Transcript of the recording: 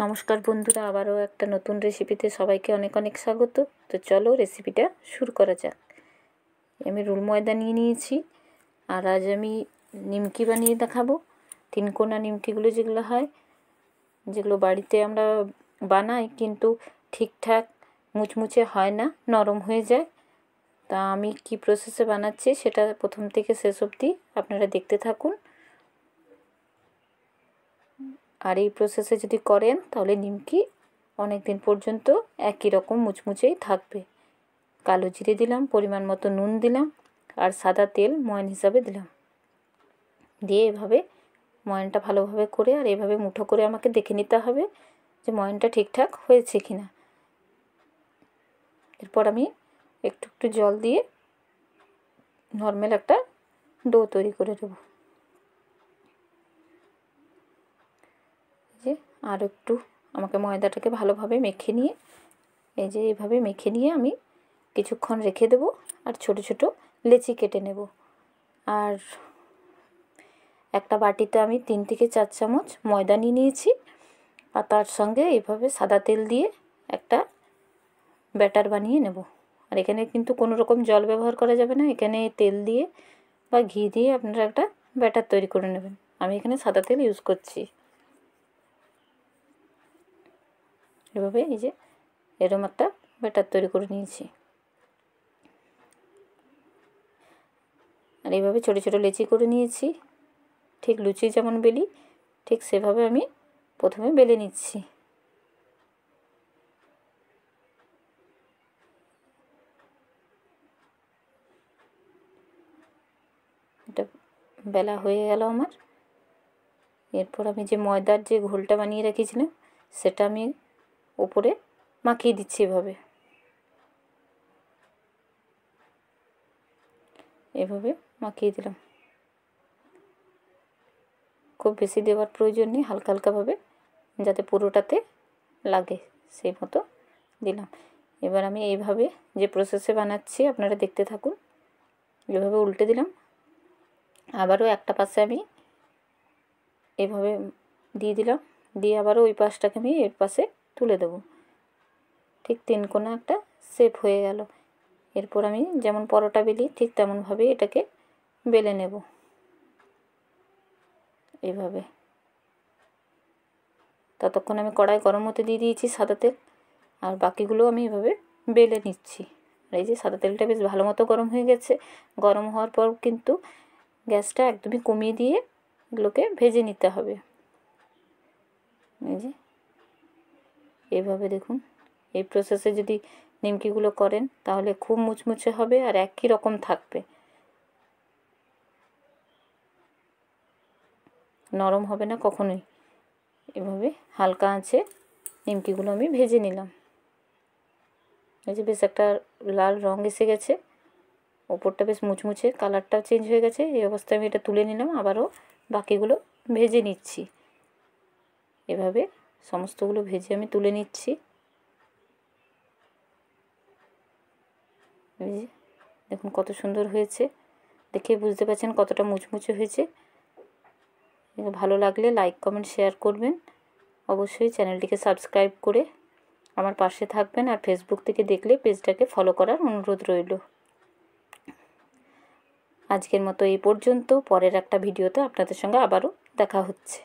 নমস্কার বন্ধুরা, আবারও একটা নতুন রেসিপিতে সবাইকে অনেক অনেক স্বাগত। তো চলো রেসিপিটা শুরু করা যাক। আমি রুল ময়দা নিয়ে নিয়েছি, আর আজ আমি নিমকি বানিয়ে দেখাবো। তিনকোনা নিমকিগুলো যেগুলো হয়, যেগুলো বাড়িতে আমরা বানাই কিন্তু ঠিকঠাক মুচমুচে হয় না, নরম হয়ে যায়। তা আমি কি প্রসেসে বানাচ্ছি সেটা প্রথম থেকে শেষ অবধি আপনারা দেখতে থাকুন। আর এই প্রসেসে যদি করেন তাহলে নিমকি অনেক দিন পর্যন্ত একই রকম মুচমুচেই থাকবে। কালো জিরে দিলাম, পরিমাণ মতো নুন দিলাম, আর সাদা তেল ময়ান হিসাবে দিলাম। দিয়ে এভাবে ময়ানটা ভালোভাবে করে আর এভাবে মুঠো করে আমাকে দেখে নিতে হবে যে ময়ানটা ঠিকঠাক হয়েছে কিনা। এরপর আমি একটু একটু জল দিয়ে নর্মাল একটা ডো তৈরি করে দেবো। যে আর একটু আমাকে ময়দাটাকে ভালোভাবে মেখে নিয়ে এইভাবে মেখে নিয়ে আমি কিছুক্ষণ রেখে দেবো। আর ছোট ছোট লেচি কেটে নেব। আর একটা বাটিতে আমি 3 থেকে 4 চামচ ময়দা নিয়ে নিয়েছি, আর তার সঙ্গে এইভাবে সাদা তেল দিয়ে একটা ব্যাটার বানিয়ে নেব। আর এখানে কিন্তু কোনো রকম জল ব্যবহার করা যাবে না, এখানে তেল দিয়ে বা ঘি দিয়ে আপনারা একটা ব্যাটার তৈরি করে নেবেন। আমি এখানে সাদা তেল ইউজ করছি। এভাবে এরকম একটা ব্যাটার তৈরি করে নিয়েছি। আর এইভাবে ছোটো ছোটো লেচি করে নিয়েছি, ঠিক লুচি যেমন বেলি ঠিক সেভাবে আমি প্রথমে বেলে নিচ্ছি। এটা বেলা হয়ে গেল আমার। এরপর আমি যে ময়দার যে ঘোলটা বানিয়ে রেখেছিলাম সেটা আমি উপরে মাখিয়ে দিচ্ছি। এভাবে মাখিয়ে দিলাম। খুব বেশি দেওয়ার প্রয়োজন নেই, হালকা হালকাভাবে যাতে পুরোটাতে লাগে সেই মতো দিলাম। এবার আমি এইভাবে যে প্রসেসে বানাচ্ছি আপনারা দেখতে থাকুন। এভাবে উল্টে দিলাম, আবারও একটা পাশে আমি এভাবে দিয়ে দিলাম, দিয়ে আবারও ওই পাশটাকে আমি এর পাশে তুলে দেবো। ঠিক 3 কোণা একটা শেপ হয়ে গেল। এরপর আমি যেমন পরোটা বেলি ঠিক তেমনভাবে এটাকে বেলে নেব। এইভাবে ততক্ষণ আমি কড়াই গরম হতে দিয়ে দিয়েছি সাদা তেল, আর বাকিগুলো আমি এভাবে বেলে নিচ্ছি। আর এই যে সাদা তেলটা বেশ ভালো মতো গরম হয়ে গেছে। গরম হওয়ার পর কিন্তু গ্যাসটা একদমই কমিয়ে দিয়ে এগুলোকে ভেজে নিতে হবে। এই যে এইভাবে দেখুন, এই প্রসেসে যদি নিমকিগুলো করেন তাহলে খুব মুচমুচে হবে আর একই রকম থাকবে, নরম হবে না কখনোই। এভাবে হালকা আঁচে নিমকিগুলো আমি ভেজে নিলাম। এই যে বেশ একটা লাল রঙ এসে গেছে, ওপরটা বেশ মুচমুচে, কালারটাও চেঞ্জ হয়ে গেছে। এই অবস্থায় আমি এটা তুলে নিলাম, আবারও বাকিগুলো ভেজে নিচ্ছি। এভাবে সমস্তগুলো ভেজে আমি তুলে নিচ্ছি। এই যে দেখুন কত সুন্দর হয়েছে, দেখে বুঝতে পারছেন কতটা মুচমুচে হয়েছে। ভালো লাগলে লাইক কমেন্ট শেয়ার করবেন। অবশ্যই চ্যানেলটিকে সাবস্ক্রাইব করে আমার পাশে থাকবেন, আর ফেসবুক থেকে দেখলে পেজটাকে ফলো করার অনুরোধ রইল। আজকের মতো এই পর্যন্ত। পরের একটা ভিডিওতে আপনাদের সঙ্গে আবারও দেখা হচ্ছে।